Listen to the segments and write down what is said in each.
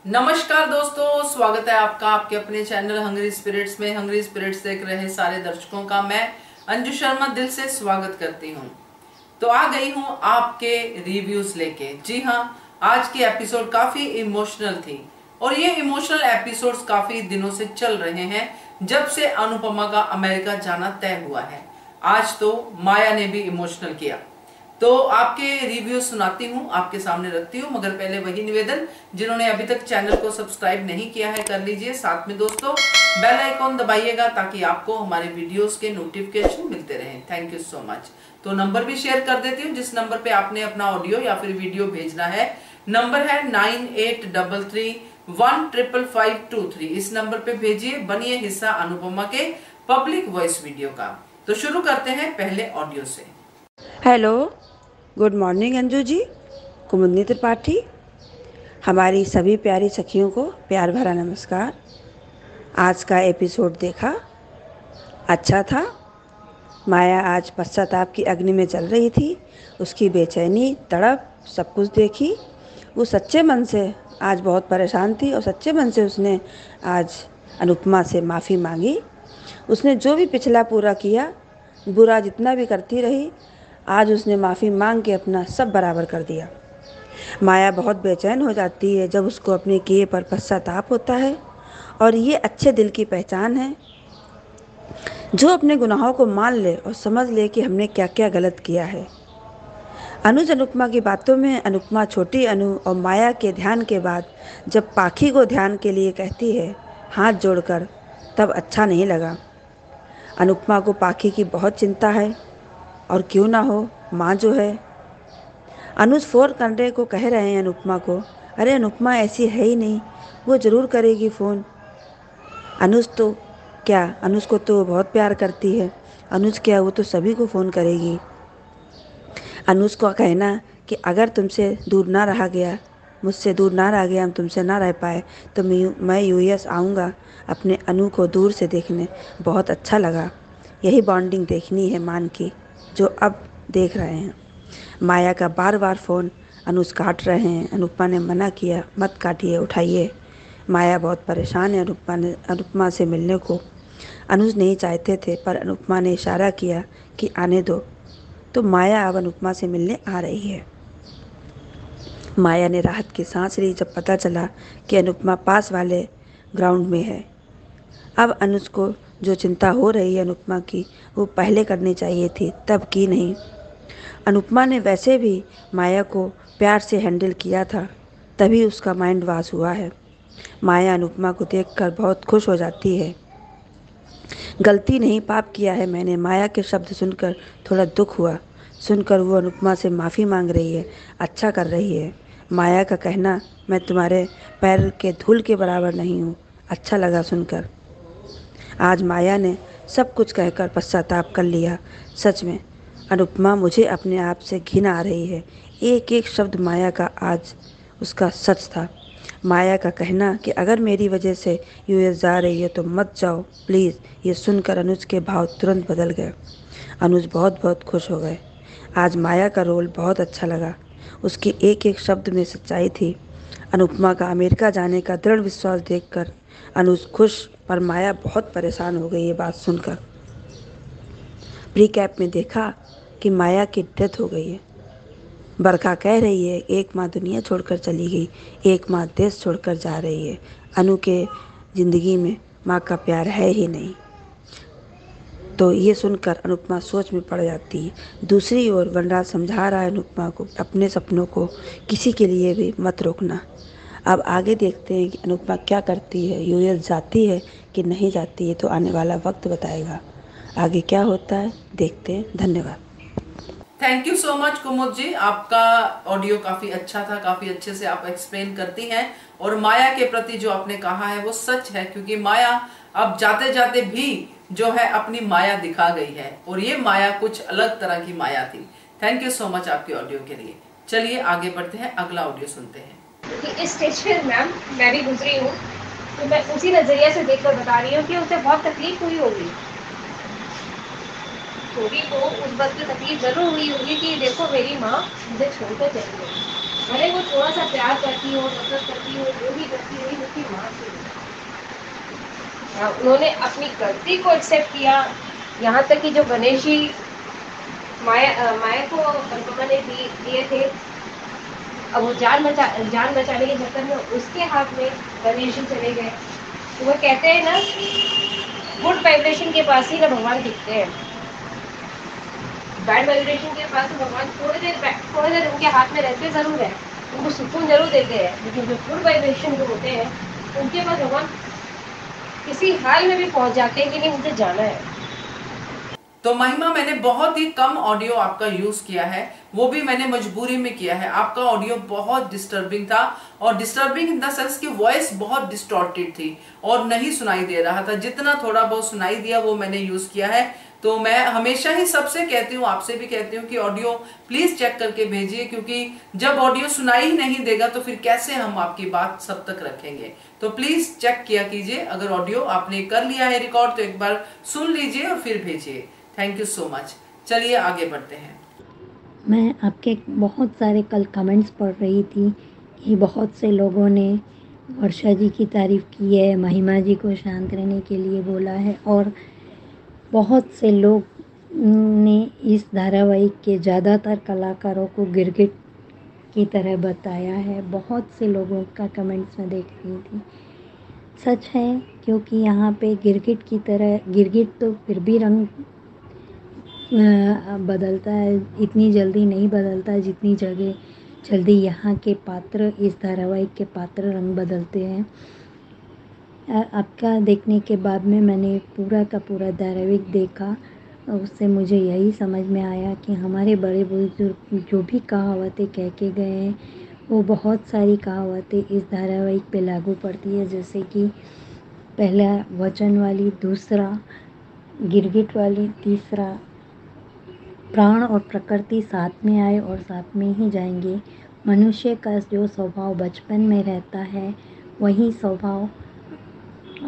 नमस्कार दोस्तों, स्वागत है आपका आपके अपने चैनल हंग्री स्पिरिट्स में। हंग्री स्पिरिट्स देख रहे सारे दर्शकों का मैं अंजू शर्मा दिल से स्वागत करती हूँ। तो आ गई हूँ आपके रिव्यूज लेके। जी हाँ, आज की एपिसोड काफी इमोशनल थी और ये इमोशनल एपिसोड्स काफी दिनों से चल रहे हैं जब से अनुपमा का अमेरिका जाना तय हुआ है। आज तो माया ने भी इमोशनल किया, तो आपके रिव्यू सुनाती हूँ, आपके सामने रखती हूँ। मगर पहले वही निवेदन, जिन्होंने अभी तक चैनल को सब्सक्राइब नहीं किया है कर लीजिए। साथ में दोस्तों बेल आइकॉन दबाइएगा ताकि आपको हमारे वीडियोस के नोटिफिकेशन मिलते रहें। Thank you so much. तो नंबर भी शेयर कर देती हूँ जिस नंबर पे आपने अपना ऑडियो या फिर वीडियो भेजना है। नंबर है 9833155523। इस नंबर पे भेजिए, बनिए हिस्सा अनुपमा के पब्लिक वॉइस वीडियो का। तो शुरू करते हैं पहले ऑडियो से। Hello, good morning Anju ji, कुमुदनी त्रिपाठी। हमारी सभी प्यारी सखियों को प्यार भरा नमस्कार। आज का एपिसोड देखा, अच्छा था। माया आज पश्चाताप की अग्नि में जल रही थी। उसकी बेचैनी, तड़प सब कुछ देखी। वो सच्चे मन से आज बहुत परेशान थी और सच्चे मन से उसने आज अनुपमा से माफ़ी मांगी। उसने जो भी पिछला पूरा किया, बुरा जितना भी करती रही, आज उसने माफ़ी मांग के अपना सब बराबर कर दिया। माया बहुत बेचैन हो जाती है जब उसको अपने किए पर पश्चाताप होता है, और ये अच्छे दिल की पहचान है। जो अपने गुनाहों को मान ले और समझ ले कि हमने क्या क्या गलत किया है। अनुज अनुपमा की बातों में अनुपमा छोटी अनु और माया के ध्यान के बाद जब पाखी को ध्यान के लिए कहती है हाथ जोड़कर, तब अच्छा नहीं लगा। अनुपमा को पाखी की बहुत चिंता है, और क्यों ना हो, माँ जो है। अनुज फ़ोन करने को कह रहे हैं अनुपमा को। अरे अनुपमा ऐसी है ही नहीं, वो ज़रूर करेगी फ़ोन। अनुज तो क्या, अनुज को तो बहुत प्यार करती है। अनुज क्या, वो तो सभी को फ़ोन करेगी। अनुज को कहना कि अगर तुमसे दूर ना रहा गया, मुझसे दूर ना रह गया, हम तुमसे ना रह पाए, तो मैं यूएस आऊँगा अपने अनु को दूर से देखने। बहुत अच्छा लगा। यही बॉन्डिंग देखनी है मान की, जो अब देख रहे हैं। माया का बार बार फ़ोन अनुज काट रहे हैं। अनुपमा ने मना किया, मत काटिए, उठाइए। माया बहुत परेशान है अनुपमा से मिलने को। अनुज नहीं चाहते थे, पर अनुपमा ने इशारा किया कि आने दो, तो माया अब अनुपमा से मिलने आ रही है। माया ने राहत की सांस ली जब पता चला कि अनुपमा पास वाले ग्राउंड में है। अब अनुज को जो चिंता हो रही है अनुपमा की, वो पहले करनी चाहिए थी, तब की नहीं। अनुपमा ने वैसे भी माया को प्यार से हैंडल किया था, तभी उसका माइंड वॉश हुआ है। माया अनुपमा को देखकर बहुत खुश हो जाती है। गलती नहीं, पाप किया है मैंने। माया के शब्द सुनकर थोड़ा दुख हुआ। सुनकर वो अनुपमा से माफ़ी मांग रही है, अच्छा कर रही है। माया का कहना, मैं तुम्हारे पैर के धूल के बराबर नहीं हूँ, अच्छा लगा सुनकर। आज माया ने सब कुछ कहकर पश्चाताप कर लिया। सच में अनुपमा, मुझे अपने आप से घिन आ रही है। एक एक शब्द माया का आज उसका सच था। माया का कहना कि अगर मेरी वजह से यूएस जा रही है तो मत जाओ प्लीज़, ये सुनकर अनुज के भाव तुरंत बदल गए। अनुज बहुत बहुत खुश हो गए। आज माया का रोल बहुत अच्छा लगा। उसके एक एक शब्द में सच्चाई थी। अनुपमा का अमेरिका जाने का दृढ़ विश्वास देखकर अनुज खुश, पर माया बहुत परेशान हो गई ये बात सुनकर। प्रीकैप में देखा कि माया की डेथ हो गई है। बरखा कह रही है एक माँ दुनिया छोड़कर चली गई, एक माँ देश छोड़कर जा रही है। अनु के ज़िंदगी में माँ का प्यार है ही नहीं। तो ये सुनकर अनुपमा सोच में पड़ जाती है। दूसरी ओर वनराज समझा रहा है अनुपमा को, अपने सपनों को किसी के लिए भी मत रोकना। अब आगे देखते हैं कि अनुपमा क्या करती है, यूएस जाती है कि नहीं जाती है, तो आने वाला वक्त बताएगा। आगे क्या होता है देखते हैं। धन्यवाद। थैंक यू सो मच कुमुद जी, आपका ऑडियो काफी अच्छा था, काफी अच्छे से आप एक्सप्लेन करती हैं। और माया के प्रति जो आपने कहा है वो सच है, क्योंकि माया अब जाते जाते भी जो है अपनी माया दिखा गई है, और ये माया कुछ अलग तरह की माया थी। थैंक यू सो मच आपके ऑडियो के लिए। चलिए आगे बढ़ते हैं, अगला ऑडियो सुनते हैं। क्योंकि इस स्टेज पे मैम मैं भी गुजरी हूँ, तो मैं उसी नज़रिए से देखकर बता रही हूँ कि उसे बहुत तकलीफ हुई होगी। छोटी को उस बात की तकलीफ जरूर हुई होगी कि देखो मेरी माँ मुझे छोड़कर चली गई। भले वो थोड़ा सा प्यार करती हो, नफरत करती हो, जो भी करती हो, उसकी माँ से उन्होंने अपनी गलती को एक्सेप्ट किया। यहाँ तक कि जो गणेश जी माया को अनुपमा ने दिए थे, अब वो जान बचाने के चक्कर में उसके हाथ में गणेश जी चले गए। तो वो कहते हैं ना, गुड वाइब्रेशन के पास ही ना भगवान दिखते हैं, बैड वाइब्रेशन के पास भगवान थोड़ी देर उनके हाथ में रहते जरूर है, उनको सुकून जरूर देते हैं, लेकिन जो गुड वाइब्रेशन जो होते हैं उनके पास भगवान किसी हाल में भी पहुंच जाते हैं कि नहीं मुझे जाना है। तो महिमा, मैंने बहुत ही कम ऑडियो आपका यूज किया है, वो भी मैंने मजबूरी में किया है। आपका ऑडियो बहुत डिस्टर्बिंग था, और डिस्टर्बिंग इन द सेंस की वॉइस बहुत डिस्टॉर्टेड थी और नहीं सुनाई दे रहा था। जितना थोड़ा बहुत सुनाई दिया वो मैंने यूज किया है। तो मैं हमेशा ही सबसे कहती हूँ, आपसे भी कहती हूँ कि ऑडियो प्लीज चेक करके भेजिए, क्योंकि जब ऑडियो सुनाई ही नहीं देगा तो फिर कैसे हम आपकी बात सब तक रखेंगे। तो प्लीज चेक किया कीजिए, अगर ऑडियो आपने कर लिया है रिकॉर्ड तो एक बार सुन लीजिए और फिर भेजिए। Thank you so much. चलिए आगे बढ़ते हैं। मैं आपके बहुत सारे कल कमेंट्स पढ़ रही थी कि बहुत से लोगों ने वर्षा जी की तारीफ़ की है, महिमा जी को शांत रहने के लिए बोला है, और बहुत से लोग ने इस धारावाहिक के ज़्यादातर कलाकारों को गिरगिट की तरह बताया है। बहुत से लोगों का कमेंट्स में देख रही थी। सच है, क्योंकि यहाँ पे गिरगिट की तरह, गिरगिट तो फिर भी रंग बदलता है, इतनी जल्दी नहीं बदलता जितनी जल्दी यहाँ के पात्र, इस धारावाहिक के पात्र रंग बदलते हैं। आपका देखने के बाद में मैंने पूरा का पूरा धारावाहिक देखा, उससे मुझे यही समझ में आया कि हमारे बड़े बुजुर्ग जो भी कहावतें कह के गए हैं, वो बहुत सारी कहावतें इस धारावाहिक पे लागू पड़ती है। जैसे कि पहला वचन वाली, दूसरा गिरगिट वाली, तीसरा प्राण और प्रकृति साथ में आए और साथ में ही जाएंगे। मनुष्य का जो स्वभाव बचपन में रहता है वही स्वभाव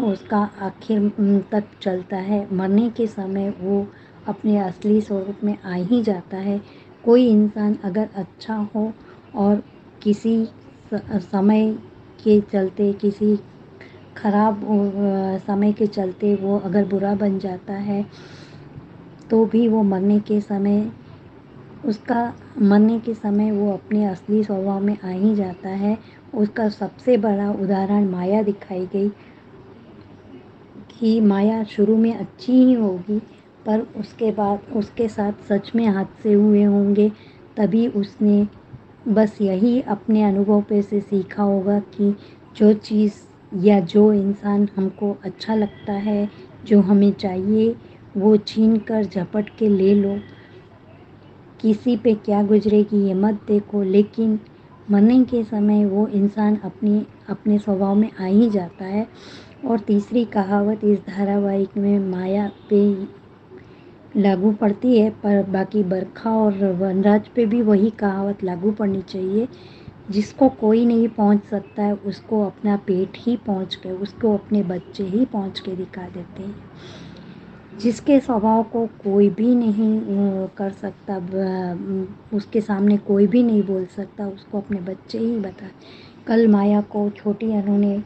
उसका आखिर तक चलता है। मरने के समय वो अपने असली स्वरूप में आ ही जाता है। कोई इंसान अगर अच्छा हो और किसी समय के चलते, किसी खराब समय के चलते वो अगर बुरा बन जाता है तो भी वो मरने के समय वो अपने असली स्वभाव में आ ही जाता है। उसका सबसे बड़ा उदाहरण माया दिखाई गई कि माया शुरू में अच्छी ही होगी, पर उसके बाद उसके साथ सच में हादसे हुए होंगे, तभी उसने बस यही अपने अनुभव पे से सीखा होगा कि जो चीज़ या जो इंसान हमको अच्छा लगता है, जो हमें चाहिए, वो छीन कर झपट के ले लो। किसी पे क्या गुजरेगी ये मत देखो, लेकिन मरने के समय वो इंसान अपने स्वभाव में आ ही जाता है। और तीसरी कहावत इस धारावाहिक में माया पे लागू पड़ती है, पर बाकी बरखा और वनराज पे भी वही कहावत लागू पड़नी चाहिए। जिसको कोई नहीं पहुंच सकता है उसको अपना पेट ही पहुंच के, उसको अपने बच्चे ही पहुंच के दिखा देते हैं। जिसके स्वभाव को कोई भी नहीं कर सकता, उसके सामने कोई भी नहीं बोल सकता, उसको अपने बच्चे ही बता। कल माया को छोटी अनु ने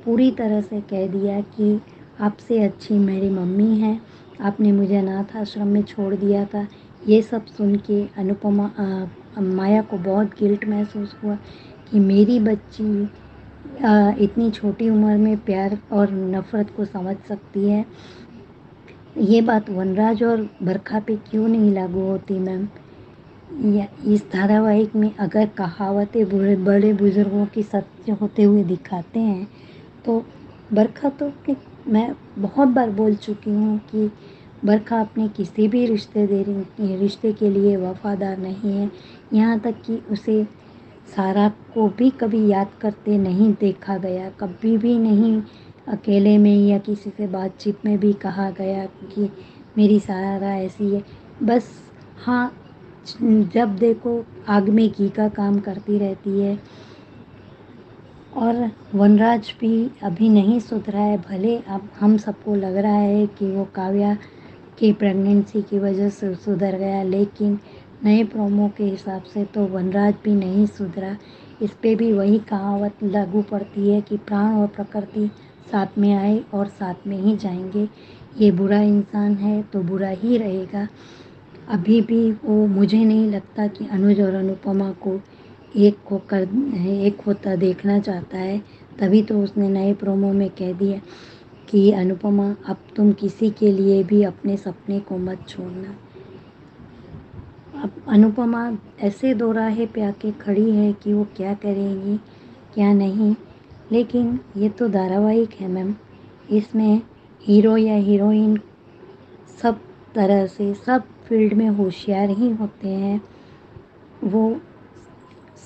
पूरी तरह से कह दिया कि आपसे अच्छी मेरी मम्मी है, आपने मुझे अनाथ आश्रम में छोड़ दिया था। ये सब सुन के माया को बहुत गिल्ट महसूस हुआ कि मेरी बच्ची इतनी छोटी उम्र में प्यार और नफ़रत को समझ सकती है। ये बात वनराज और बरखा पे क्यों नहीं लागू होती मैम? इस धारावाहिक में अगर कहावतें बड़े बुजुर्गों की सत्य होते हुए दिखाते हैं तो बरखा तो मैं बहुत बार बोल चुकी हूँ कि बरखा अपने किसी भी रिश्ते के लिए वफादार नहीं है। यहाँ तक कि उसे सारा को भी कभी याद करते नहीं देखा गया, कभी भी नहीं अकेले में या किसी से बातचीत में भी कहा गया कि मेरी सारा ऐसी है। बस हाँ, जब देखो आग में घी का काम करती रहती है। और वनराज भी अभी नहीं सुधरा है। भले अब हम सबको लग रहा है कि वो काव्या की प्रेगनेंसी की वजह से सुधर गया, लेकिन नए प्रोमो के हिसाब से तो वनराज भी नहीं सुधरा। इस पे भी वही कहावत लागू पड़ती है कि प्राण और प्रकृति साथ में आए और साथ में ही जाएंगे। ये बुरा इंसान है तो बुरा ही रहेगा। अभी भी वो, मुझे नहीं लगता कि अनुज और अनुपमा को एक होता देखना चाहता है। तभी तो उसने नए प्रोमो में कह दिया कि अनुपमा, अब तुम किसी के लिए भी अपने सपने को मत छोड़ना। अब अनुपमा ऐसे दोराहे पे आके खड़ी है कि वो क्या करेगी क्या नहीं। लेकिन ये तो धारावाहिक है मैम, इसमें हीरो या हीरोइन सब तरह से सब फील्ड में होशियार ही होते हैं। वो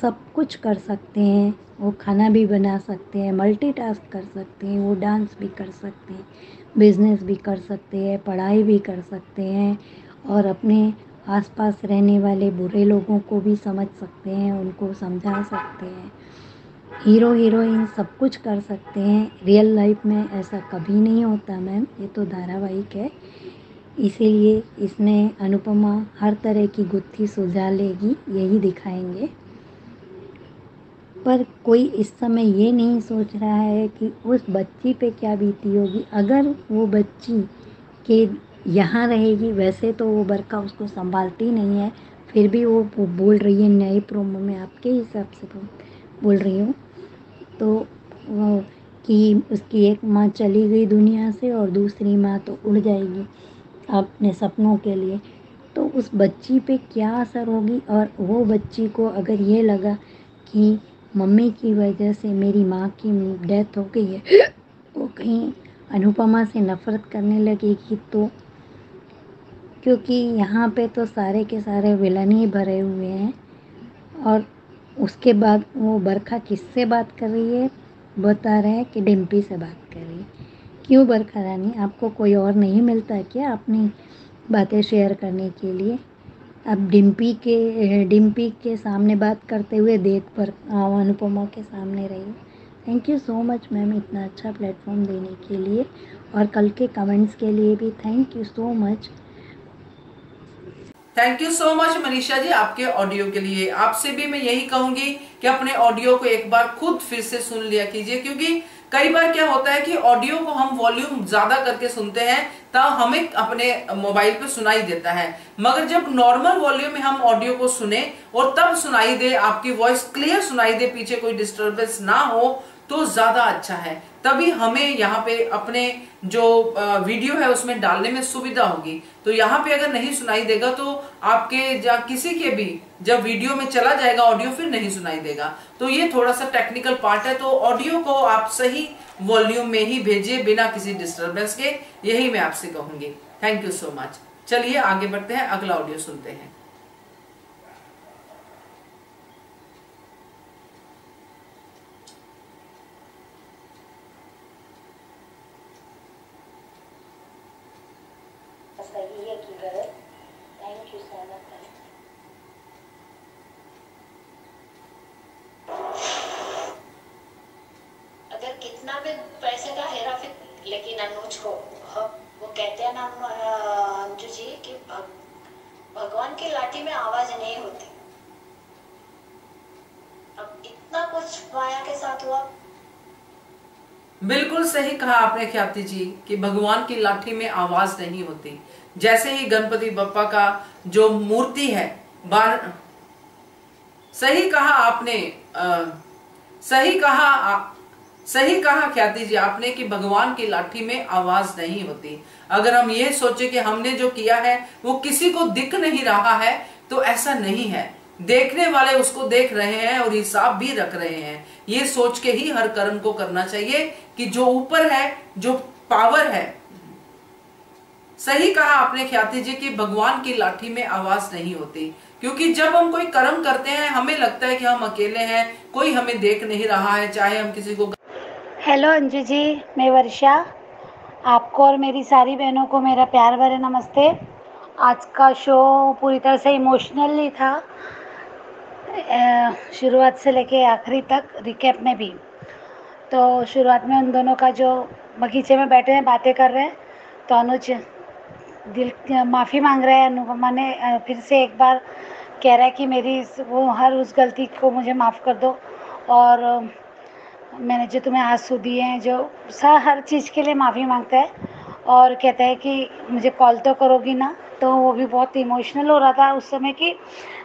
सब कुछ कर सकते हैं, वो खाना भी बना सकते हैं, मल्टीटास्क कर सकते हैं, वो डांस भी कर सकते हैं, बिजनेस भी कर सकते हैं, पढ़ाई भी कर सकते हैं और अपने आसपास रहने वाले बुरे लोगों को भी समझ सकते हैं, उनको समझा सकते हैं। हीरो हीरोइन सब कुछ कर सकते हैं। रियल लाइफ में ऐसा कभी नहीं होता मैम, ये तो धारावाहिक है। इसीलिए इसमें अनुपमा हर तरह की गुत्थी सुलझा लेगी, यही दिखाएंगे। पर कोई इस समय ये नहीं सोच रहा है कि उस बच्ची पे क्या बीती होगी अगर वो बच्ची के यहाँ रहेगी। वैसे तो वो बरका उसको संभालती नहीं है, फिर भी वो बोल रही है नए प्रोमो में, आपके हिसाब से बोल रही हूँ तो वो कि उसकी एक माँ चली गई दुनिया से और दूसरी माँ तो उड़ जाएगी अपने सपनों के लिए। तो उस बच्ची पे क्या असर होगी। और वो बच्ची को अगर ये लगा कि मम्मी की वजह से मेरी माँ की डेथ हो गई है, वो कहीं अनुपमा से नफ़रत करने लगेगी तो, क्योंकि यहाँ पे तो सारे के सारे विलन ही भरे हुए हैं। और उसके बाद वो बरखा किससे बात कर रही है, बता रहे हैं कि डिम्पी से बात कर रही है। क्यों बरखा रानी, आपको कोई और नहीं मिलता क्या अपनी बातें शेयर करने के लिए? अब डिम्पी के सामने बात करते हुए देख पर अनुपमा के सामने रही। Thank you so much ma'am, इतना अच्छा प्लेटफॉर्म देने के लिए और कल के कमेंट्स के लिए भी thank you so much. Thank you so much Manisha ji आपके ऑडियो के लिए। आपसे भी मैं यही कहूंगी कि अपने ऑडियो को एक बार खुद फिर से सुन लिया कीजिए, क्योंकि कई बार क्या होता है कि ऑडियो को हम वॉल्यूम ज्यादा करके सुनते हैं तब हमें अपने मोबाइल पे सुनाई देता है, मगर जब नॉर्मल वॉल्यूम में हम ऑडियो को सुने और तब सुनाई दे, आपकी वॉइस क्लियर सुनाई दे, पीछे कोई डिस्टरबेंस ना हो, तो ज्यादा अच्छा है। तभी हमें यहाँ पे अपने जो वीडियो है उसमें डालने में सुविधा होगी। तो यहाँ पे अगर नहीं सुनाई देगा तो आपके किसी के भी जब वीडियो में चला जाएगा ऑडियो, फिर नहीं सुनाई देगा। तो ये थोड़ा सा टेक्निकल पार्ट है। तो ऑडियो को आप सही वॉल्यूम में ही भेजिए बिना किसी डिस्टरबेंस के, यही मैं आपसे कहूंगी। Thank you so much. चलिए आगे बढ़ते हैं, अगला ऑडियो सुनते हैं। सही है कि गलत? Thank you so much. अगर कितना भी पैसे का हेरा फेर, लेकिन अनुज को वो कहते हैं ना अंजू जी कि भगवान की लाठी में आवाज नहीं होती। अब इतना कुछ माया के साथ हुआ। बिल्कुल सही कहा आपने ख्याति जी कि भगवान की लाठी में आवाज नहीं होती। जैसे ही गणपति बप्पा का जो मूर्ति है सही कहा आपने, सही कहा ख्याति जी आपने कि भगवान की लाठी में आवाज नहीं होती। अगर हम ये सोचे कि हमने जो किया है वो किसी को दिख नहीं रहा है, तो ऐसा नहीं है। देखने वाले उसको देख रहे हैं और हिसाब भी रख रहे हैं। ये सोच के ही हर कर्म को करना चाहिए कि जो ऊपर है, जो पावर है। सही कहा आपने ख्याति जी कि भगवान की लाठी में आवाज नहीं होती, क्योंकि जब हम कोई कर्म करते हैं हमें लगता है कि हम अकेले हैं, कोई हमें देख नहीं रहा है, चाहे हम किसी को। हेलो अंजू जी, मैं वर्षा, आपको और मेरी सारी बहनों को मेरा प्यार भरे नमस्ते। आज का शो पूरी तरह से इमोशनल था, शुरुआत से लेके आखिरी तक, रिकैप में भी। तो शुरुआत में उन दोनों का जो बगीचे में बैठे हैं बातें कर रहे हैं, तो अनुज माफ़ी मांग रहा है अनुपमा ने, फिर से एक बार कह रहा है कि मेरी वो हर उस गलती को मुझे माफ़ कर दो। और मैंने जो तुम्हें आंसू दिए हैं, जो हर चीज़ के लिए माफ़ी मांगता है और कहता है कि मुझे कॉल तो करोगी ना। तो वो भी बहुत इमोशनल हो रहा था उस समय कि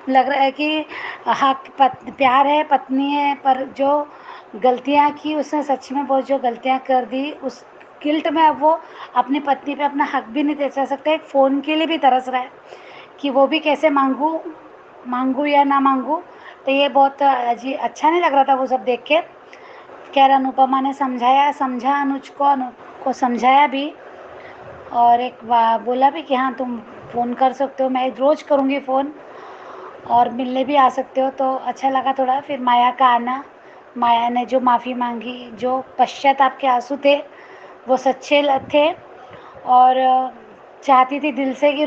लग रहा है कि हाँ प्यार है, पत्नी है, पर जो गलतियाँ की उसने सच में बहुत जो गलतियाँ कर दी उस गिल्ट में अब वो अपनी पत्नी पे अपना हक भी नहीं दे सकता। एक फ़ोन के लिए भी तरस रहा है कि वो भी कैसे मांगूँ या ना मांगूँ। तो ये बहुत अच्छा नहीं लग रहा था वो सब देख के। खैर अनुपमा ने समझा अनुज को समझाया भी, और एक बोला भी कि हाँ तुम फ़ोन कर सकते हो, मैं रोज़ करूँगी फ़ोन, और मिलने भी आ सकते हो। तो अच्छा लगा थोड़ा। फिर माया का आना, माया ने जो माफ़ी मांगी, जो पश्चाताप के आंसू थे वो सच्चे थे, और चाहती थी दिल से कि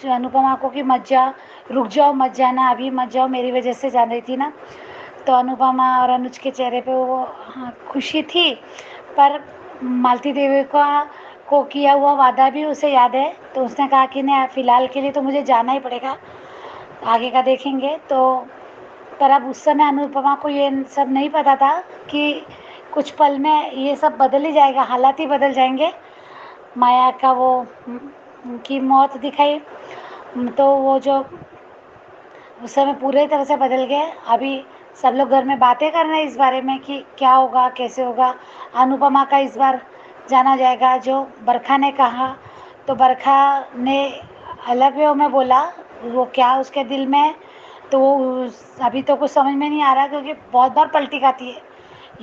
अनुपमा को कि मत जा, रुक जाओ, मत जाना, अभी मत जाओ, मेरी वजह से जा रही थी ना। तो अनुपमा और अनुज के चेहरे पे वो खुशी थी, पर मालती देवी को किया हुआ वादा भी उसे याद है। तो उसने कहा कि नहीं, फ़िलहाल के लिए तो मुझे जाना ही पड़ेगा, आगे का देखेंगे। तो पर अब उस समय अनुपमा को ये सब नहीं पता था कि कुछ पल में ये सब बदल ही जाएगा, हालात ही बदल जाएंगे। माया का वो की मौत दिखाई, तो वो जो उस समय पूरे तरह से बदल गए। अभी सब लोग घर में बातें कर रहे हैं इस बारे में कि क्या होगा, कैसे होगा। अनुपमा का इस बार जाना जाएगा, जो बरखा ने कहा। तो बरखा ने अलग वे में बोला, वो क्या उसके दिल में है, तो वो अभी तो कुछ समझ में नहीं आ रहा, क्योंकि बहुत बार पलटी खाती है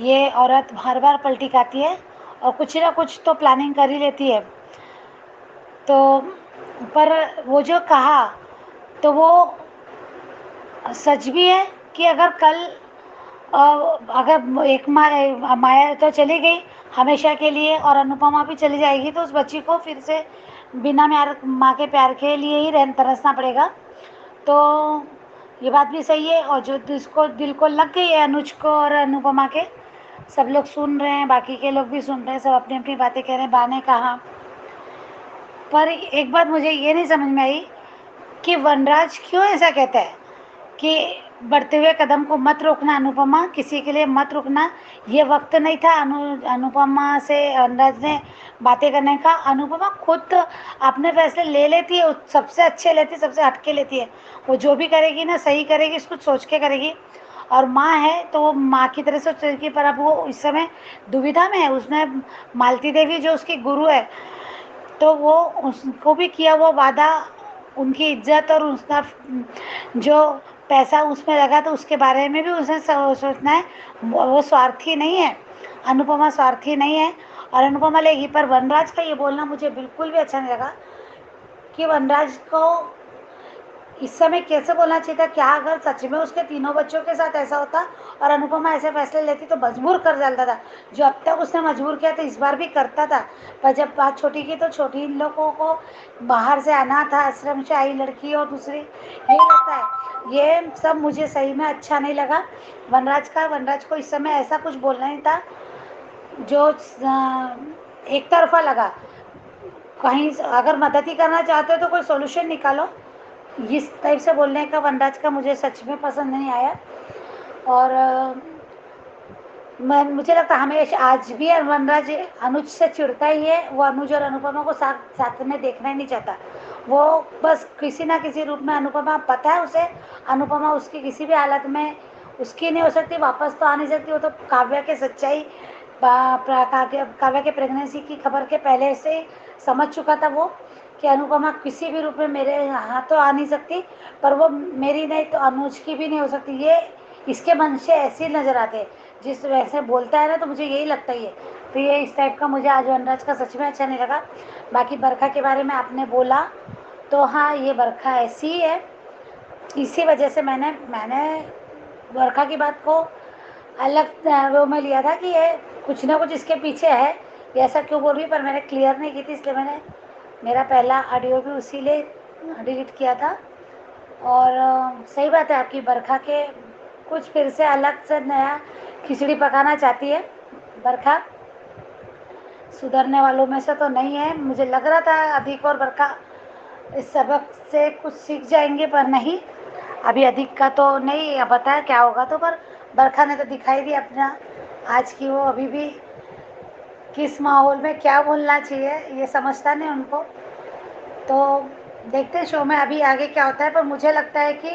ये औरत, हर बार पलटी खाती है और कुछ ना कुछ तो प्लानिंग कर ही लेती है। तो पर वो जो कहा तो वो सच भी है कि अगर कल अगर एक माया तो चली गई हमेशा के लिए और अनुपमा भी चली जाएगी, तो उस बच्ची को फिर से बिना माँ के प्यार के लिए ही तरसना पड़ेगा। तो ये बात भी सही है, और जो जिसको दिल को लग गई है अनुज को और अनुपमा के, सब लोग सुन रहे हैं, बाकी के लोग भी सुन रहे हैं, सब अपनी अपनी बातें कह रहे हैं। बा ने कहा, पर एक बात मुझे ये नहीं समझ में आई कि वनराज क्यों ऐसा कहता है कि बढ़ते हुए कदम को मत रोकना अनुपमा, किसी के लिए मत रुकना। ये वक्त नहीं था अनुपमा से वनराज ने बातें करने का। अनुपमा खुद तो अपने फैसले ले लेती है, सबसे अच्छे लेती है, सबसे हटके लेती है। वो जो भी करेगी ना सही करेगी, कुछ सोच के करेगी। और माँ है तो वो माँ की तरह से सोचेगी, पर अब वो इस समय दुविधा में है। उसने मालती देवी जो उसकी गुरु है, तो वो उसको भी किया वो वादा, उनकी इज्जत और उसका जो पैसा उसमें लगा, तो उसके बारे में भी उसे सोचना है। वो स्वार्थी नहीं है, अनुपमा स्वार्थी नहीं है, और अनुपमा लेगी। पर वनराज का ये बोलना मुझे बिल्कुल भी अच्छा नहीं लगा कि वनराज को इस समय कैसे बोलना चाहिए था। क्या अगर सच में उसके तीनों बच्चों के साथ ऐसा होता और अनुपमा ऐसे फैसले लेती तो मजबूर कर डालता था, जो अब तक उसने मजबूर किया, तो इस बार भी करता था। पर जब बात छोटी की, तो छोटी इन लोगों को बाहर से अनाथ आश्रम से आई लड़की और दूसरी ये लगता है। ये सब मुझे सही में अच्छा नहीं लगा वनराज को इस समय ऐसा कुछ बोलना नहीं था जो एक तरफा लगा। कहीं अगर मदद ही करना चाहते हो तो कोई सोल्यूशन निकालो। इस टाइप से बोलने का वनराज का मुझे सच में पसंद नहीं आया। और मुझे लगता है हमेशा आज भी वनराज अनुज से चिढ़ता ही है। वो अनुज और अनुपमा को साथ में देखना ही नहीं चाहता। वो बस किसी ना किसी रूप में, अनुपमा पता है उसे, अनुपमा उसकी किसी भी हालत में उसकी नहीं हो सकती, वापस तो आ नहीं सकती। वो तो काव्या के सच्चाई, काव्या के प्रेगनेंसी की खबर के पहले से ही समझ चुका था वो कि अनुपमा किसी भी रूप में मेरे यहाँ तो आ नहीं सकती, पर वो मेरी नहीं तो अनुज की भी नहीं हो सकती। ये इसके मन से ऐसे नज़र आते, जिस वैसे बोलता है ना, तो मुझे यही लगता ही है। तो ये इस टाइप का मुझे आज वनराज का सच में अच्छा नहीं लगा। बाकी बरखा के बारे में आपने बोला, तो हाँ ये बरखा ऐसी ही है। इसी वजह से मैंने बरखा की बात को अलग वो में लिया था कि ये कुछ ना कुछ इसके पीछे है, ये ऐसा क्यों बोल रही, पर मैंने क्लियर नहीं की थी, इसलिए मैंने मेरा पहला ऑडियो भी उसी लिए डिलीट किया था। और सही बात है आपकी, बरखा के कुछ फिर से अलग से नया खिचड़ी पकाना चाहती है बरखा। सुधरने वालों में से तो नहीं है। मुझे लग रहा था अधिक और बरखा इस सबक से कुछ सीख जाएंगे, पर नहीं। अभी अधिक का तो नहीं बताया क्या होगा, तो पर बरखा ने तो दिखाई दी अपना आज की वो अभी भी किस माहौल में क्या बोलना चाहिए ये समझता नहीं उनको। तो देखते हैं शो में अभी आगे क्या होता है, पर मुझे लगता है कि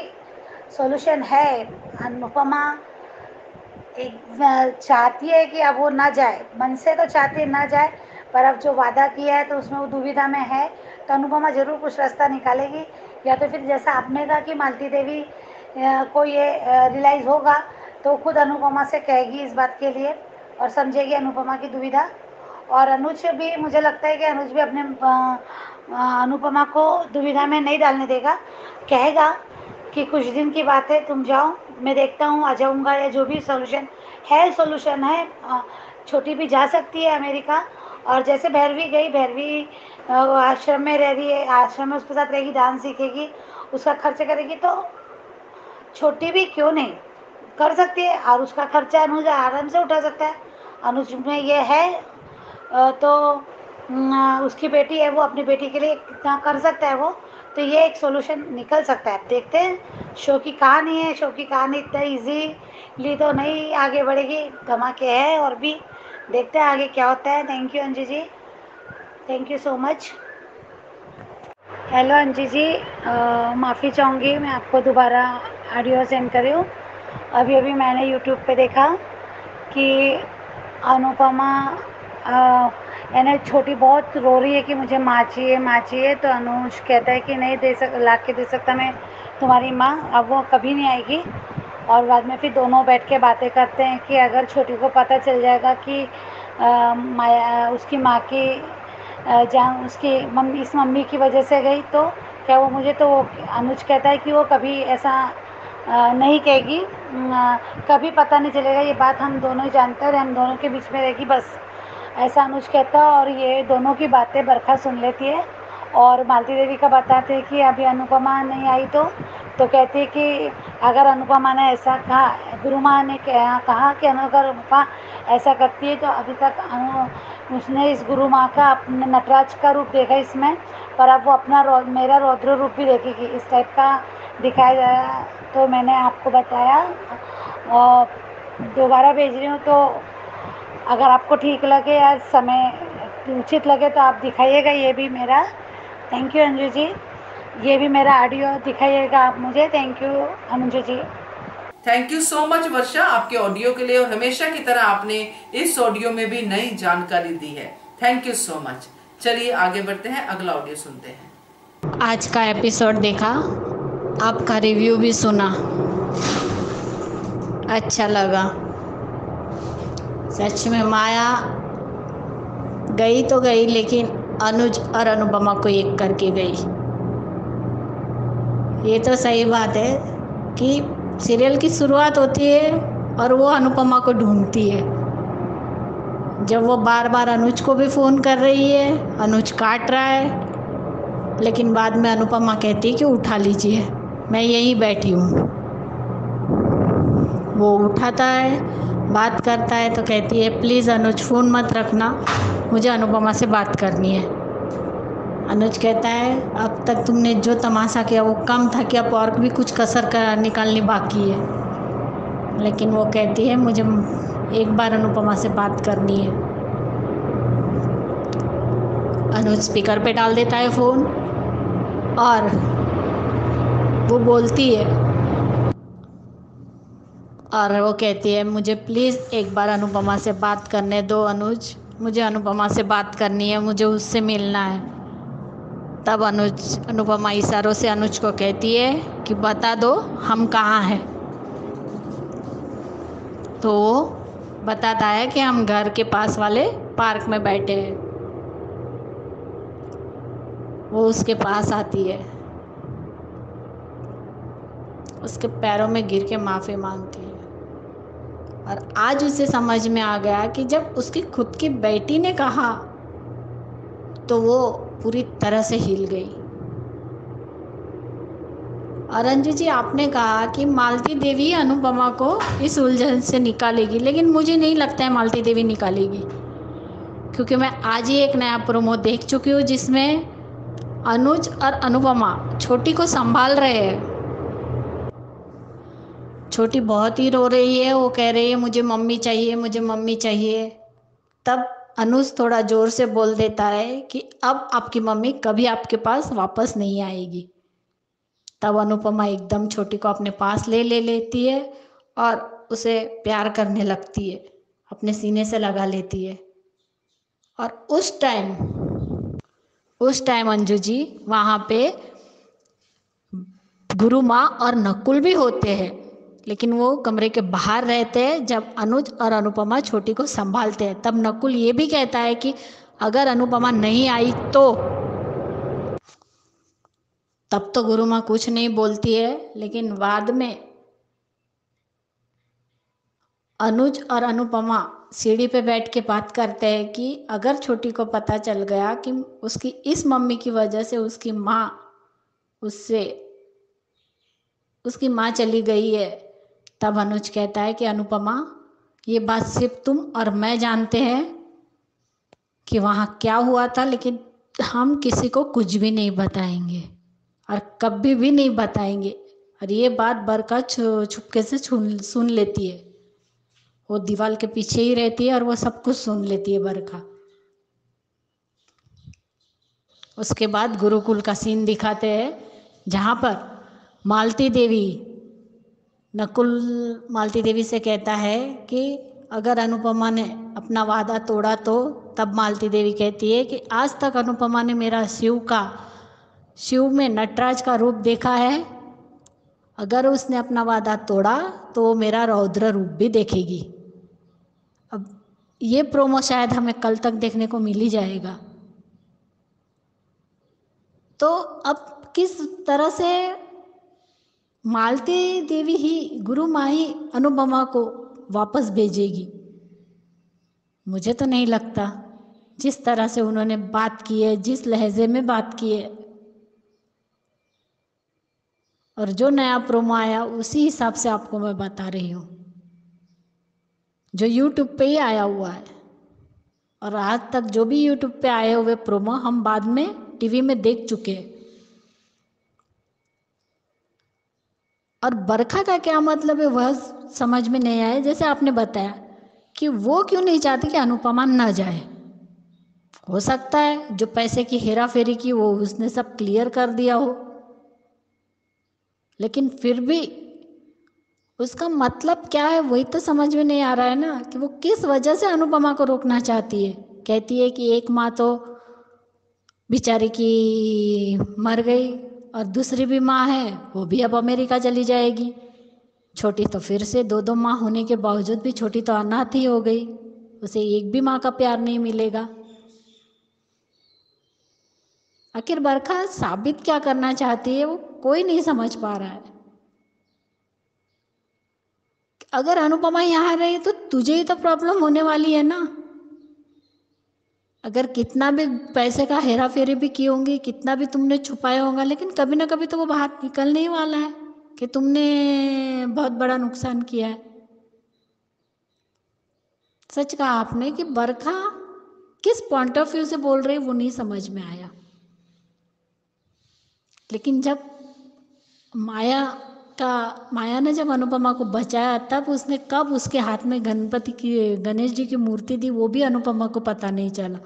सॉल्यूशन है। अनुपमा एक चाहती है कि अब वो ना जाए, मन से तो चाहती है ना जाए, पर अब जो वादा किया है तो उसमें वो दुविधा में है। तो अनुपमा ज़रूर कुछ रास्ता निकालेगी, या तो फिर जैसा आपने कहा कि मालती देवी को ये रियलाइज़ होगा तो खुद अनुपमा से कहेगी इस बात के लिए और समझेगी अनुपमा की दुविधा। और अनुज भी, मुझे लगता है कि अनुज भी अपने अनुपमा को दुविधा में नहीं डालने देगा, कहेगा कि कुछ दिन की बात है, तुम जाओ, मैं देखता हूँ आ जाऊँगा, या जो भी सोल्यूशन है। छोटी भी जा सकती है अमेरिका, और जैसे भैरवी गई, भैरवी आश्रम में रह रही है, आश्रम में उसके साथ रहेगी, डांस सीखेगी, उसका खर्च करेगी, तो छोटी भी क्यों नहीं कर सकती है, और उसका खर्चा अनुज आराम से उठा सकता है। अनुज में ये है तो उसकी बेटी है, वो अपनी बेटी के लिए कितना कर सकता है वो, तो ये एक सॉल्यूशन निकल सकता है। अब देखते हैं, शो की कहानी है, शो की कहानी इतना ईजीली तो नहीं आगे बढ़ेगी, धमाके है और भी, देखते हैं आगे क्या होता है। Thank you Anju ji, thank you so much. Hello Anju ji, माफ़ी चाहूँगी, मैं आपको दोबारा ऑडियो सेंड कर रही हूँ। अभी मैंने यूट्यूब पे देखा कि अनुपमा यानी छोटी बहुत रो रही है कि मुझे माँ चाहिए। तो अनुज कहता है कि नहीं दे ला के दे सकता मैं तुम्हारी माँ, अब वो कभी नहीं आएगी। और बाद में फिर दोनों बैठ के बातें करते हैं कि अगर छोटी को पता चल जाएगा कि उसकी माँ की जान उसकी मम्मी की वजह से गई, तो क्या वो मुझे, तो अनुज कहता है कि वो कभी ऐसा नहीं कहेगी, कभी पता नहीं चलेगा, ये बात हम दोनों ही जानते हैं, हम दोनों के बीच में रहेगी बस, ऐसा अनुज कहता है। और ये दोनों की बातें बरखा सुन लेती है और मालती देवी का बताते हैं कि अभी अनुपमा नहीं आई तो कहती है कि अगर अनुपमा ने ऐसा कहा, गुरु माँ ने कहा कि अगर अनुपमा ऐसा करती है तो अभी तक उसने इस गुरु माँ का अपने नटराज का रूप देखा इसमें, पर अब वो अपना मेरा रौद्र रूप भी देखेगी, इस टाइप का दिखाया जाए। तो मैंने आपको बताया और दोबारा भेज रही हूँ, तो अगर आपको ठीक लगे या समय उचित लगे तो आप दिखाइएगा ये भी मेरा। थैंक यू अंजू जी, ये भी मेरा ऑडियो दिखाइएगा आप मुझे। Thank you Anju ji. Thank you so much Varsha आपके ऑडियो के लिए, और हमेशा की तरह आपने इस ऑडियो में भी नई जानकारी दी है। Thank you so much. चलिए आगे बढ़ते हैं, अगला ऑडियो सुनते हैं। आज का एपिसोड देखा, आपका रिव्यू भी सुना, अच्छा लगा। सच में माया गई तो गई, लेकिन अनुज और अनुपमा को एक करके गई। ये तो सही बात है कि सीरियल की शुरुआत होती है और वो अनुपमा को ढूंढती है। जब वो बार बार अनुज को भी फ़ोन कर रही है, अनुज काट रहा है, लेकिन बाद में अनुपमा कहती है कि उठा लीजिए, मैं यहीं बैठी हूँ। वो उठाता है, बात करता है, तो कहती है प्लीज़ अनुज फ़ोन मत रखना, मुझे अनुपमा से बात करनी है। अनुज कहता है अब तक तुमने जो तमाशा किया वो कम था कि अब और भी कुछ कसर कर निकालनी बाकी है। लेकिन वो कहती है मुझे एक बार अनुपमा से बात करनी है। अनुज स्पीकर पे डाल देता है फ़ोन और वो बोलती है और वो कहती है मुझे प्लीज़ एक बार अनुपमा से बात करने दो अनुज, मुझे अनुपमा से बात करनी है, मुझे उससे मिलना है। तब अनुपमा इशारों से अनुज को कहती है कि बता दो हम कहाँ हैं। तो वो बताता है कि हम घर के पास वाले पार्क में बैठे हैं। वो उसके पास आती है, उसके पैरों में गिर के माफ़ी मांगती है। और आज उसे समझ में आ गया कि जब उसकी खुद की बेटी ने कहा तो वो पूरी तरह से हिल गई। और अंजू जी, आपने कहा कि मालती देवी अनुपमा को इस उलझन से निकालेगी, लेकिन मुझे नहीं लगता है मालती divi निकालेगी, क्योंकि मैं आज ही एक नया प्रोमो देख चुकी हूँ जिसमें अनुज और अनुपमा छोटी को संभाल रहे हैं। छोटी बहुत ही रो रही है, वो कह रही है मुझे मम्मी चाहिए, मुझे मम्मी चाहिए। तब अनुज थोड़ा जोर से बोल देता है कि अब आपकी मम्मी कभी आपके पास वापस नहीं आएगी। तब अनुपमा एकदम छोटी को अपने पास ले लेती है और उसे प्यार करने लगती है, अपने सीने से लगा लेती है। और उस टाइम अंजू जी वहाँ पे गुरु माँ और नकुल भी होते हैं, लेकिन वो कमरे के बाहर रहते हैं जब अनुज और अनुपमा छोटी को संभालते हैं। तब नकुल ये भी कहता है कि अगर अनुपमा नहीं आई तो, तब तो गुरु माँ कुछ नहीं बोलती है, लेकिन बाद में अनुज और अनुपमा सीढ़ी पे बैठ के बात करते हैं कि अगर छोटी को पता चल गया कि उसकी इस मम्मी की वजह से उसकी माँ चली गई है, तब अनुज कहता है कि अनुपमा, ये बात सिर्फ तुम और मैं जानते हैं कि वहाँ क्या हुआ था, लेकिन हम किसी को कुछ भी नहीं बताएंगे और कभी भी नहीं बताएंगे। और ये बात बरखा छुपके से सुन लेती है। वो दीवार के पीछे ही रहती है और वो सब कुछ सुन लेती है बरखा। उसके बाद गुरुकुल का सीन दिखाते हैं, जहाँ पर मालती देवी से कहता है कि अगर अनुपमा ने अपना वादा तोड़ा तो, तब मालती देवी कहती है कि आज तक अनुपमा ने मेरा शिव में नटराज का रूप देखा है, अगर उसने अपना वादा तोड़ा तो वो मेरा रौद्र रूप भी देखेगी। अब ये प्रोमो शायद हमें कल तक देखने को मिल ही जाएगा। तो अब किस तरह से मालती देवी ही, गुरु माँ ही अनुपमा को वापस भेजेगी, मुझे तो नहीं लगता। जिस तरह से उन्होंने बात की है, जिस लहजे में बात की है, और जो नया प्रोमो आया उसी हिसाब से आपको मैं बता रही हूँ, जो YouTube पे ही आया हुआ है। और आज तक जो भी YouTube पे आए हुए प्रोमो हम बाद में टीवी में देख चुके हैं। और बरखा का क्या मतलब है वह समझ में नहीं आया। जैसे आपने बताया कि वो क्यों नहीं चाहती कि अनुपमा न जाए। हो सकता है जो पैसे की हेरा फेरी की वो उसने सब क्लियर कर दिया हो, लेकिन फिर भी उसका मतलब क्या है वही तो समझ में नहीं आ रहा है ना, कि वो किस वजह से अनुपमा को रोकना चाहती है। कहती है कि एक माँ तो बेचारी की मर गई और दूसरी भी माँ है, वो भी अब अमेरिका चली जाएगी। छोटी तो फिर से दो माँ होने के बावजूद भी छोटी तो अनाथ ही हो गई, उसे एक भी माँ का प्यार नहीं मिलेगा। आखिर बरखा साबित क्या करना चाहती है वो कोई नहीं समझ पा रहा है। अगर अनुपमा यहाँ रही तो तुझे ही तो प्रॉब्लम होने वाली है ना। अगर कितना भी पैसे का हेरा फेरी भी की होंगी, कितना भी तुमने छुपाया होगा, लेकिन कभी ना कभी तो वो बाहर निकलने ही वाला है कि तुमने बहुत बड़ा नुकसान किया है। सच कहा आपने कि बरखा किस पॉइंट ऑफ व्यू से बोल रही वो नहीं समझ में आया। लेकिन जब माया ने जब अनुपमा को बचाया, तब उसने कब उसके हाथ में गणेश जी की मूर्ति दी वो भी अनुपमा को पता नहीं चला।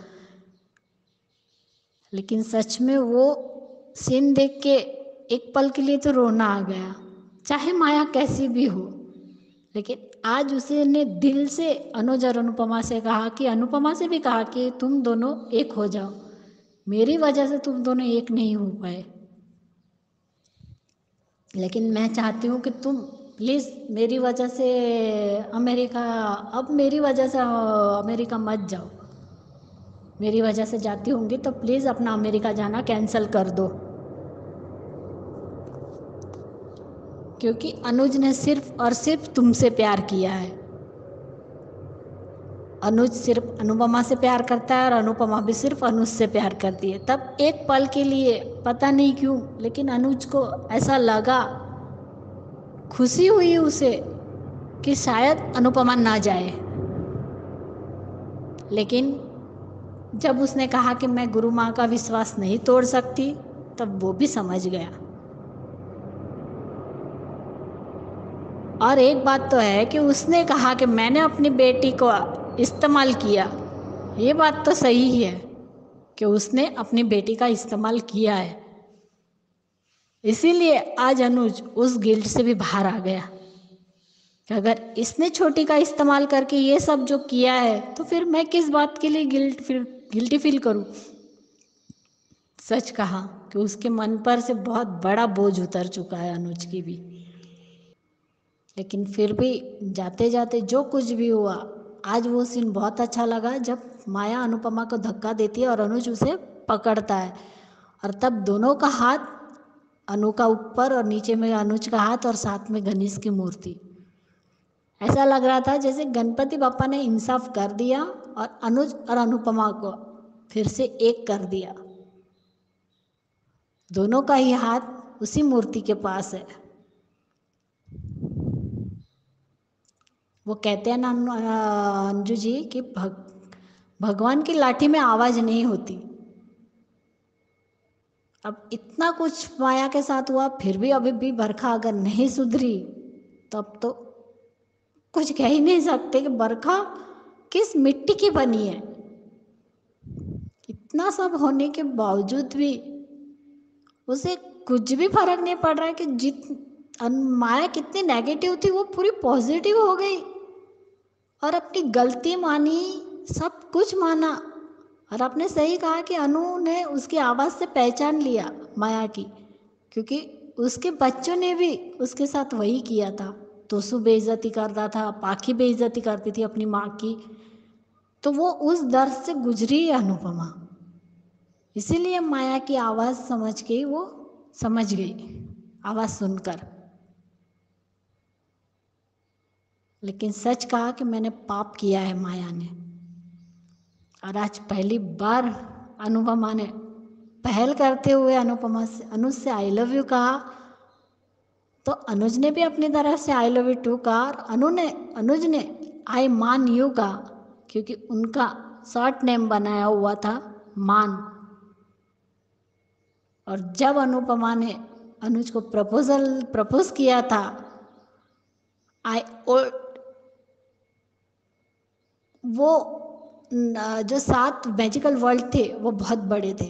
लेकिन सच में वो सीन देख के एक पल के लिए तो रोना आ गया। चाहे माया कैसी भी हो, लेकिन आज उसने दिल से अनुज और अनुपमा से कहा कि अनुपमा से भी कहा कि तुम दोनों एक हो जाओ, मेरी वजह से तुम दोनों एक नहीं हो पाए, लेकिन मैं चाहती हूँ कि तुम प्लीज़ मेरी वजह से अमेरिका मत जाओ। मेरी वजह से जाती होंगी तो प्लीज़ अपना अमेरिका जाना कैंसिल कर दो, क्योंकि अनुज ने सिर्फ और सिर्फ तुमसे प्यार किया है। अनुज सिर्फ अनुपमा से प्यार करता है और अनुपमा भी सिर्फ अनुज से प्यार करती है। तब एक पल के लिए पता नहीं क्यों, लेकिन अनुज को ऐसा लगा, खुशी हुई उसे कि शायद अनुपमा ना जाए। लेकिन जब उसने कहा कि मैं गुरु माँ का विश्वास नहीं तोड़ सकती, तब वो भी समझ गया। और एक बात तो है कि उसने कहा कि मैंने अपनी बेटी को इस्तेमाल किया। ये बात तो सही है कि उसने अपनी बेटी का इस्तेमाल किया है, इसीलिए आज अनुज उस गिल्ट से भी बाहर आ गया कि अगर इसने छोटी का इस्तेमाल करके ये सब जो किया है तो फिर मैं किस बात के लिए गिल्टी फील करूं। सच कहा कि उसके मन पर से बहुत बड़ा बोझ उतर चुका है अनुज की भी। लेकिन फिर भी जाते जाते जो कुछ भी हुआ, आज वो सीन बहुत अच्छा लगा जब माया अनुपमा को धक्का देती है और अनुज उसे पकड़ता है, और तब दोनों का हाथ, अनु का ऊपर और नीचे में अनुज का हाथ और साथ में गणेश की मूर्ति। ऐसा लग रहा था जैसे गणपति बापा ने इंसाफ कर दिया और अनुज और अनुपमा को फिर से एक कर दिया। दोनों का ही हाथ उसी मूर्ति के पास है। वो कहते हैं ना अंजू जी कि भगवान की लाठी में आवाज नहीं होती। अब इतना कुछ माया के साथ हुआ, फिर भी अभी भी बरखा अगर नहीं सुधरी तब तो कुछ कह ही नहीं सकते कि बरखा किस मिट्टी की बनी है। इतना सब होने के बावजूद भी उसे कुछ भी फर्क नहीं पड़ रहा है कि माया कितनी नेगेटिव थी वो पूरी पॉजिटिव हो गई और अपनी गलती मानी, सब कुछ माना। और आपने सही कहा कि अनु ने उसकी आवाज़ से पहचान लिया माया की, क्योंकि उसके बच्चों ने भी उसके साथ वही किया था। तोसु बेइज्जती करता था, पाखी बेइज्जती करती थी अपनी माँ की, तो वो उस दर्द से गुजरी है अनुपमा। इसीलिए माया की आवाज़ समझ के वो समझ गई, आवाज़ सुनकर। लेकिन सच कहा कि मैंने पाप किया है माया ने, और आज पहली बार अनुपमा ने पहल करते हुए अनुपमा से, अनुज से आई लव यू कहा, तो अनुज ने भी अपनी तरफ से आई लव यू टू कहा, और अनुज ने आई मान यू कहा, क्योंकि उनका शॉर्ट नेम बनाया हुआ था मान। और जब अनुपमा ने अनुज को प्रपोज किया था, वो जो 7 मैजिकल वर्ड थे वो बहुत बड़े थे।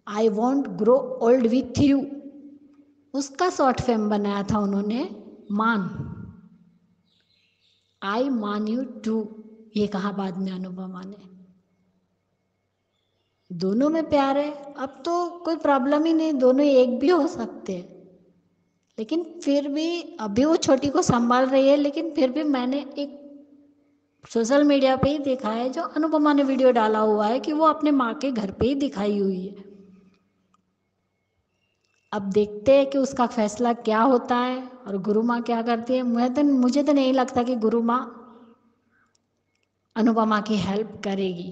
I want grow old with you, उसका शॉर्ट फॉर्म बनाया था उन्होंने मान। आई मान यू टू, ये कहा बाद में अनुपमा ने। दोनों में प्यार है, अब तो कोई प्रॉब्लम ही नहीं, दोनों एक भी हो सकते हैं। लेकिन फिर भी अभी वो छोटी को संभाल रही है, लेकिन फिर भी मैंने एक सोशल मीडिया पे ही देखा है, जो अनुपमा ने वीडियो डाला हुआ है कि वो अपने माँ के घर पे ही दिखाई हुई है। अब देखते हैं कि उसका फैसला क्या होता है और गुरु माँ क्या करती है। मुझे तो नहीं लगता कि गुरु माँ अनुपमा की हेल्प करेगी,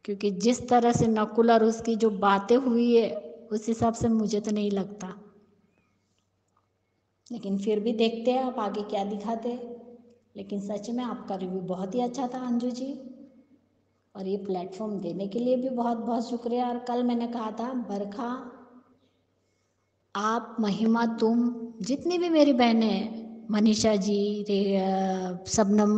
क्योंकि जिस तरह से नकुल और उसकी जो बातें हुई है उस हिसाब से मुझे तो नहीं लगता। लेकिन फिर भी देखते हैं आप आगे क्या दिखाते हैं। लेकिन सच में आपका रिव्यू बहुत ही अच्छा था अंजू जी, और ये प्लेटफॉर्म देने के लिए भी बहुत बहुत शुक्रिया। और कल मैंने कहा था बरखा, आप, महिमा, तुम, जितनी भी मेरी बहनें हैं, मनीषा जी, शबनम,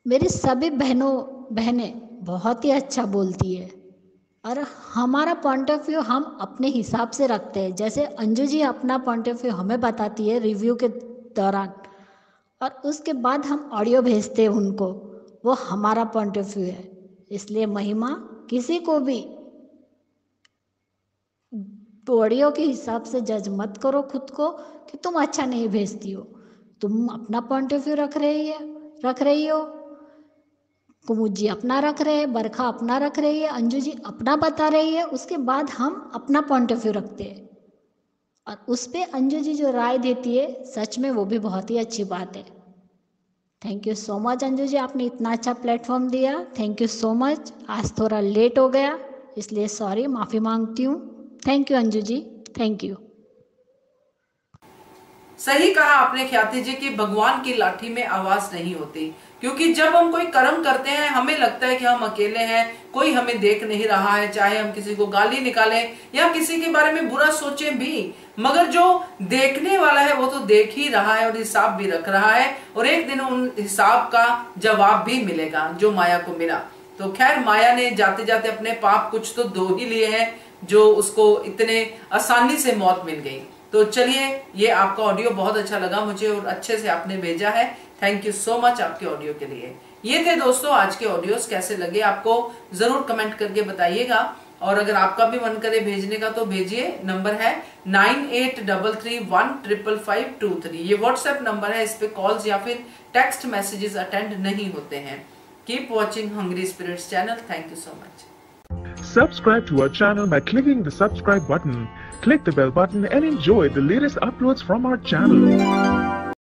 मेरी सभी बहनें बहुत ही अच्छा बोलती है, और हमारा पॉइंट ऑफ व्यू हम अपने हिसाब से रखते हैं। जैसे अंजू जी अपना पॉइंट ऑफ व्यू हमें बताती है रिव्यू के दौरान, और उसके बाद हम ऑडियो भेजते हैं उनको, वो हमारा पॉइंट ऑफ व्यू है। इसलिए महिमा, किसी को भी ऑडियो के हिसाब से जज मत करो खुद को कि तुम अच्छा नहीं भेजती हो। तुम अपना पॉइंट ऑफ व्यू रख रही हो, कुमुद जी अपना रख रहे हैं, बरखा अपना रख रही है, अंजू जी अपना बता रही है। उसके बाद हम अपना पॉइंट ऑफ व्यू रखते हैं, और उस पर अंजू जी जो राय देती है, सच में वो भी बहुत ही अच्छी बात है। Thank you so much Anju ji, आपने इतना अच्छा प्लेटफॉर्म दिया, थैंक यू सो मच। आज थोड़ा लेट हो गया, इसलिए सॉरी, माफ़ी मांगती हूँ। Thank you Anju ji, thank you. सही कहा आपने ख्याति जी कि भगवान की लाठी में आवाज नहीं होती, क्योंकि जब हम कोई कर्म करते हैं हमें लगता है कि हम अकेले हैं, कोई हमें देख नहीं रहा है। चाहे हम किसी को गाली निकालें या किसी के बारे में बुरा सोचें भी, मगर जो देखने वाला है वो तो देख ही रहा है और हिसाब भी रख रहा है, और एक दिन उन हिसाब का जवाब भी मिलेगा जो माया को मिला। तो खैर, माया ने जाते जाते अपने पाप कुछ तो धो ही लिए हैं, जो उसको इतने आसानी से मौत मिल गई। तो चलिए, ये आपका ऑडियो बहुत अच्छा लगा मुझे और अच्छे से आपने भेजा है, थैंक यू सो मच आपके ऑडियो के लिए। ये थे दोस्तों आज के ऑडियोज, कैसे लगे आपको जरूर कमेंट करके बताइएगा, और अगर आपका भी मन करे भेजने का तो भेजिए। नंबर है 9833155523। ये व्हाट्सएप नंबर है, इस पे कॉल्स या फिर टेक्स्ट मैसेजेस अटेंड नहीं होते हैं। Keep watching hungry spirits channel, thank you so much. Subscribe to our channel by clicking the subscribe button. Click the bell button and enjoy the latest uploads from our channel.